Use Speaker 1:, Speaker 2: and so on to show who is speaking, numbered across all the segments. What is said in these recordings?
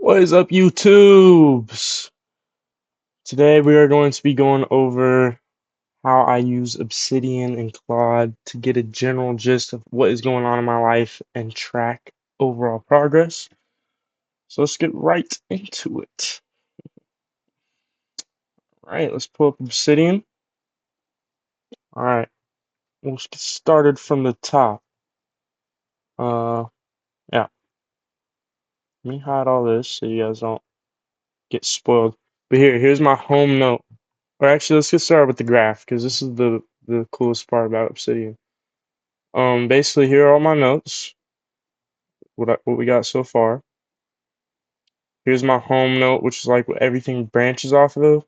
Speaker 1: What is up, YouTubes? Today we are going to be going over how I use Obsidian and Claude to get a general gist of what is going on in my life and track overall progress. So let's get right into it. All right, let's pull up Obsidian. All right, let's get started from the top. Uh, yeah, let me hide all this so you guys don't get spoiled. But here's my home note. Or actually, let's get started with the graph because this is the coolest part about Obsidian. Basically, here are all my notes. What we got so far. Here's my home note, which is like what everything branches off of,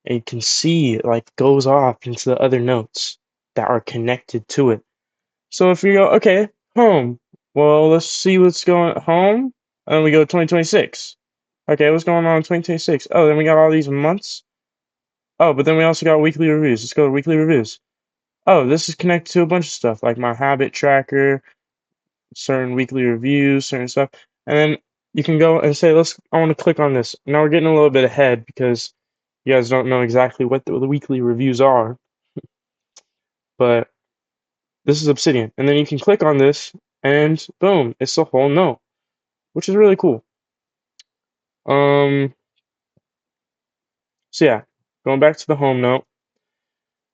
Speaker 1: and you can see it like goes off into the other notes that are connected to it. So if you go, okay, home. Well, let's see what's going home, and then we go 2026. Okay, what's going on in 2026? Oh, then we got all these months. Oh, but then we also got weekly reviews. Let's go to weekly reviews. Oh, this is connected to a bunch of stuff like my habit tracker, certain weekly reviews, certain stuff, and then you can go and say, I want to click on this. Now we're getting a little bit ahead because you guys don't know exactly what the weekly reviews are, but this is Obsidian. And then you can click on this and boom, it's a whole note, which is really cool. Um, so yeah, going back to the home note,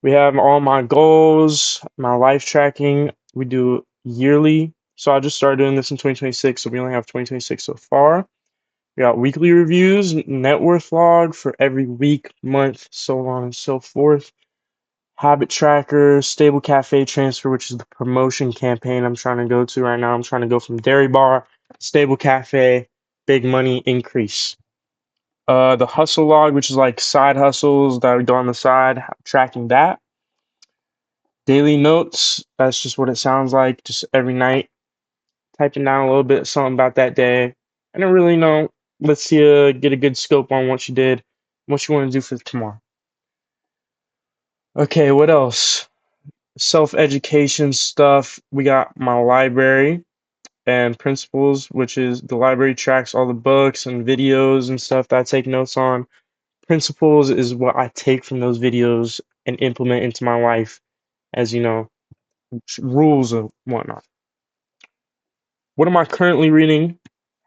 Speaker 1: we have all my goals, my life tracking. We do yearly. So I just started doing this in 2026, so we only have 2026 so far. We got weekly reviews, net worth log for every week, month, so on and so forth. Habit tracker, stable cafe transfer, which is the promotion campaign I'm trying to go to right now. I'm trying to go from dairy bar, stable cafe, big money increase. The hustle log, which is like side hustles that I do on the side, tracking that. Daily notes, that's just what it sounds like, just every night typing down a little bit something about that day. I don't really know. Let's see, get a good scope on what you did, what you want to do for tomorrow. Okay, what else? Self-education stuff. We got my library and principles, which is the library tracks all the books and videos and stuff that I take notes on. Principles is what I take from those videos and implement into my life as, rules and whatnot. What am I currently reading?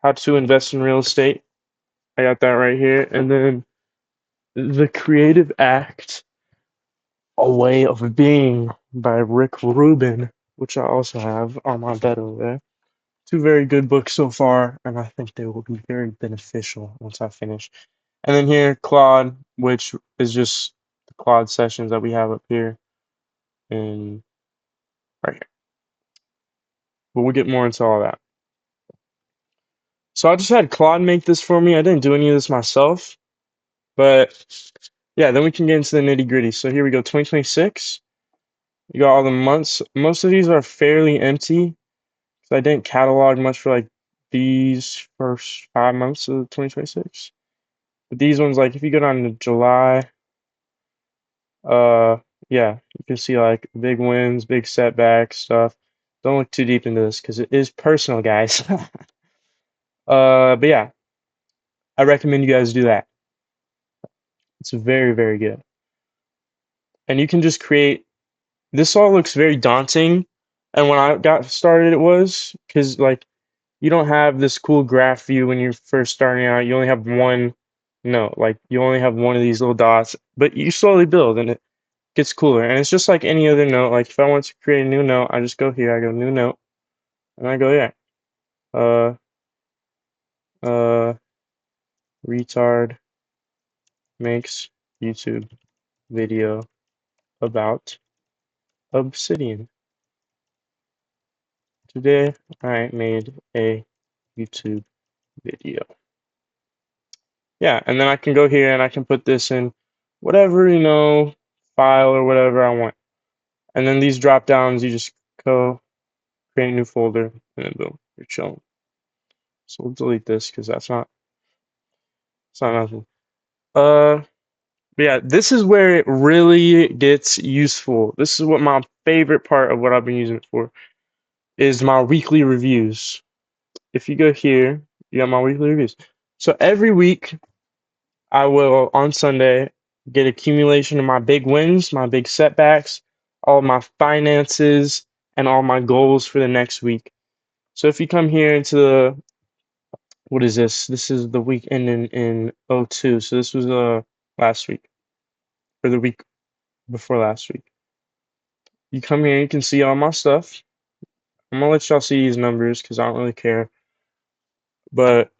Speaker 1: How to Invest in Real Estate. I got that right here. And then The Creative Act, A Way of Being by Rick Rubin, which I also have on my bed over there. Two very good books so far, and I think they will be very beneficial once I finish. And then here, Claude, which is just the Claude sessions that we have up here and right here. But we'll get more into all that. So I just had Claude make this for me. I didn't do any of this myself, but yeah, then we can get into the nitty gritty. So here we go, 2026. You got all the months. Most of these are fairly empty because I didn't catalog much for like these first 5 months of 2026. But these ones, like if you go down to July, uh, yeah, you can see like big wins, big setbacks, stuff. Don't look too deep into this because it is personal, guys. But yeah, I recommend you guys do that. It's very, very good. And you can just create. This all looks very daunting, and when I got started, it was because like you don't have this cool graph view when you're first starting out. You only have one note, like you only have one of these little dots, but you slowly build and it gets cooler. And it's just like any other note. Like if I want to create a new note, I just go here, I go new note, and I go, yeah. Uh uh retard makes YouTube video about Obsidian. Today I made a YouTube video. Yeah, and then I can go here and I can put this in whatever, file or whatever I want. And then these drop downs, you just go create a new folder, and then boom, you're chilling. So we'll delete this because it's not nothing. Uh, but yeah, this is where it really gets useful. This is what my favorite part of what I've been using it for is my weekly reviews. If you go here, you got my weekly reviews. So every week I will on Sunday get accumulation of my big wins, my big setbacks, all my finances, and all my goals for the next week. So if you come here into the what is this? This is the week ending in '02. So this was last week or the week before last week. You come here, you can see all my stuff. I'm gonna let y'all see these numbers because I don't really care. But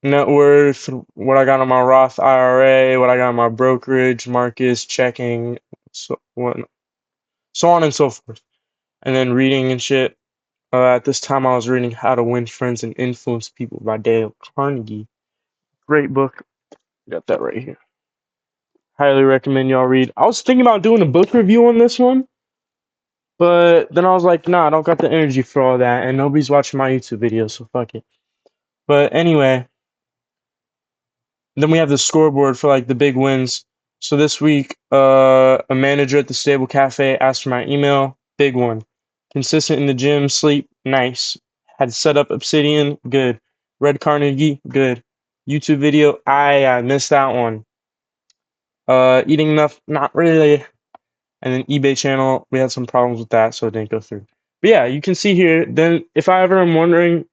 Speaker 1: net worth, what I got on my Roth IRA, what I got on my brokerage, Marcus, checking, so on and so forth. And then reading and shit. At this time, I was reading How to Win Friends and Influence People by Dale Carnegie. Great book. Got that right here. Highly recommend y'all read. I was thinking about doing a book review on this one, but then I was like, nah, I don't got the energy for all that, and nobody's watching my YouTube videos, so fuck it. But anyway, then we have the scoreboard for like the big wins. So this week, a manager at the Stable Cafe asked for my email. Big one. Consistent in the gym, sleep, nice. Had set up Obsidian, good. Red Carnegie, good. YouTube video, I missed that one. Eating enough, not really. And then eBay channel, we had some problems with that, so it didn't go through. But yeah, you can see here. Then if I ever am wondering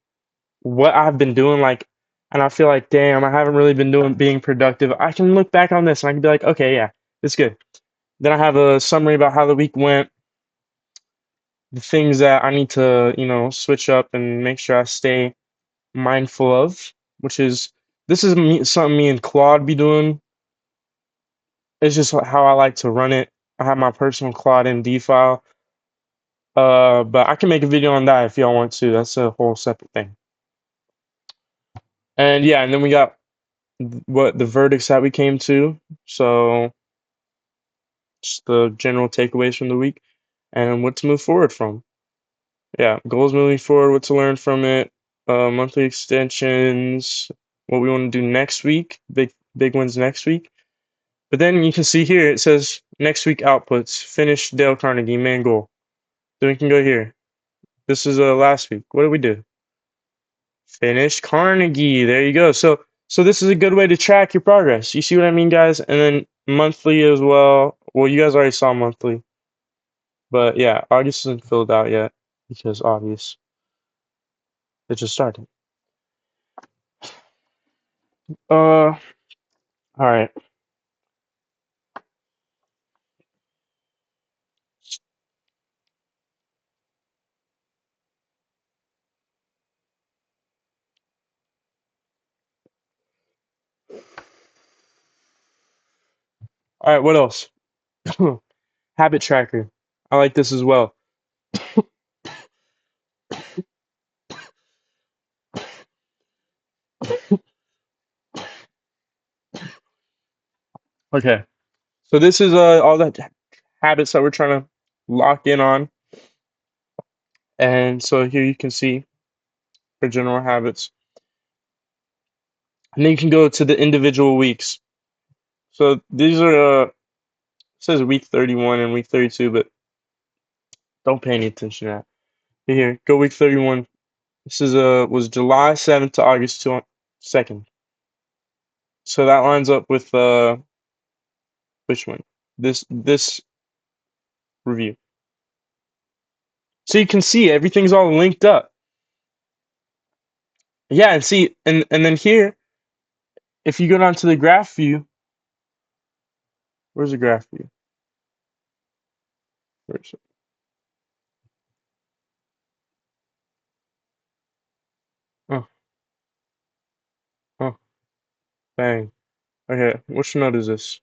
Speaker 1: what I've been doing, like, and I feel like, damn, I haven't really been doing being productive, I can look back on this and I can be like, okay, yeah, it's good. Then I have a summary about how the week went, the things that I need to, switch up and make sure I stay mindful of, which is this is something me and Claude be doing. It's just how I like to run it. I have my personal Claude MD file. But I can make a video on that if y'all want to. That's a whole separate thing. And yeah, and then we got what the verdicts that we came to. So just the general takeaways from the week and what to move forward from. Yeah, goals moving forward, what to learn from it, monthly extensions, what we want to do next week, big ones next week. But then you can see here it says next week outputs, finish Dale Carnegie, main goal. Then we can go here. This is last week. What did we do? Finish Carnegie. There you go. So this is a good way to track your progress. You see what I mean, guys? And then monthly as well. Well, you guys already saw monthly. But yeah, August isn't filled out yet because obvious. It just started. All right. All right, what else? Habit tracker. I like this as well. Okay. So this is all the habits that we're trying to lock in on. And so here you can see our general habits. And then you can go to the individual weeks. So these are it says week 31 and week 32, but don't pay any attention to that. But here, go week 31. This is was July 7th to August 2nd. So that lines up with which one? This review. So you can see everything's all linked up. Yeah, and see, and then here, if you go down to the graph view, where's the graph view? Where is it? Oh, oh, bang. Okay, which note is this?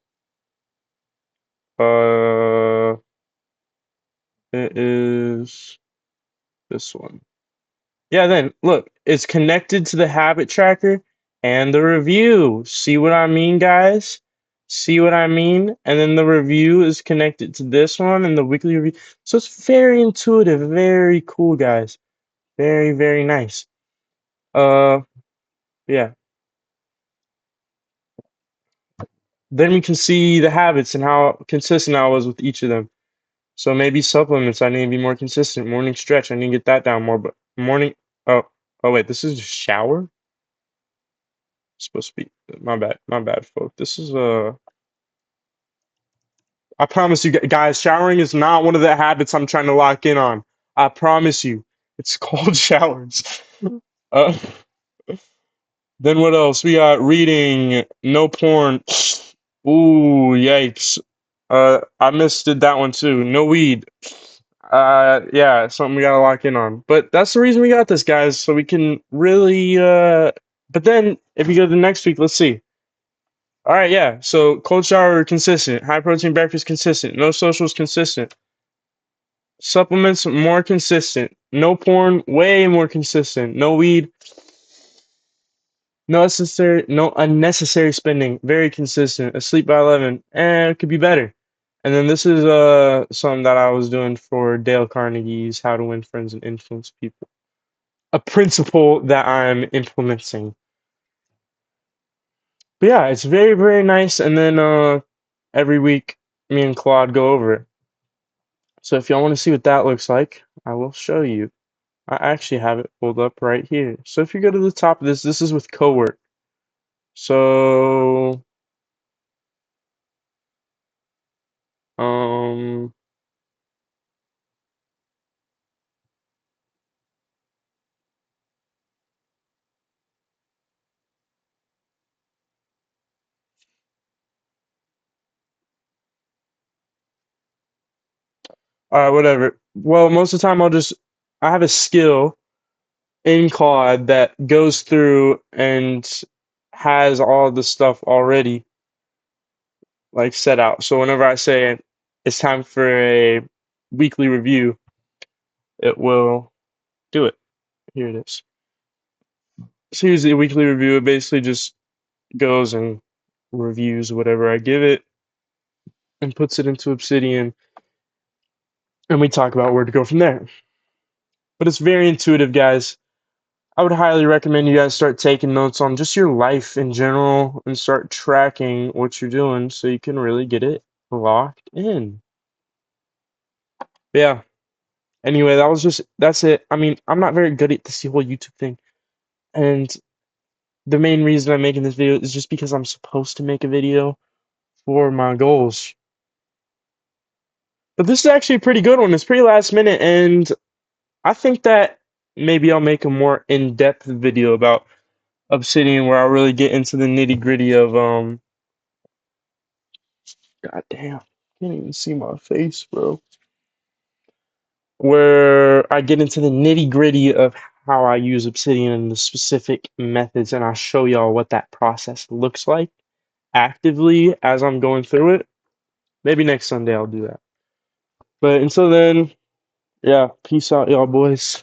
Speaker 1: Uh, it is this one. Yeah, then look, it's connected to the habit tracker and the review. See what I mean, guys? See what I mean? And then the review is connected to this one and the weekly review. So it's very intuitive, very cool, guys. Very, very nice. Uh, yeah. Then we can see the habits and how consistent I was with each of them. So maybe supplements, I need to be more consistent. Morning stretch, I need to get that down more. But morning, oh, oh wait, this is a shower? Supposed to be my bad, folks. This is I promise you guys, showering is not one of the habits I'm trying to lock in on. I promise you. It's cold showers. Uh, then what else? We got reading, no porn. Ooh, yikes. I missed that one too. No weed. Yeah, something we gotta lock in on. But that's the reason we got this, guys, so we can really but then if you go to the next week, let's see. All right, yeah. So cold shower consistent, high protein breakfast consistent, no socials consistent, supplements more consistent, no porn way more consistent, no weed, no unnecessary spending, very consistent, asleep by 11, and it could be better. And then this is something that I was doing for Dale Carnegie's How to Win Friends and Influence People. A principle that I'm implementing. But yeah, it's very, very nice. And then every week me and Claude go over it. So if y'all want to see what that looks like, I will show you. I actually have it pulled up right here. So if you go to the top of this, this is with cowork. So um all right, whatever. Well, most of the time I have a skill in Claude that goes through and has all the stuff already like set out. So whenever I say it's time for a weekly review, it will do it. Here it is. So here's the weekly review. It basically just goes and reviews whatever I give it and puts it into Obsidian, and we talk about where to go from there. But it's very intuitive, guys. I would highly recommend you guys start taking notes on just your life in general and start tracking what you're doing so you can really get it locked in. Yeah. Anyway, that's it. I mean, I'm not very good at this whole YouTube thing. And the main reason I'm making this video is just because I'm supposed to make a video for my goals. But this is actually a pretty good one. It's pretty last minute, and I think that maybe I'll make a more in-depth video about Obsidian where I'll really get into the nitty-gritty of God damn, can't even see my face, bro. Where I get into the nitty-gritty of how I use Obsidian and the specific methods, and I'll show y'all what that process looks like actively as I'm going through it. Maybe next Sunday I'll do that. But until then, yeah, peace out, y'all boys.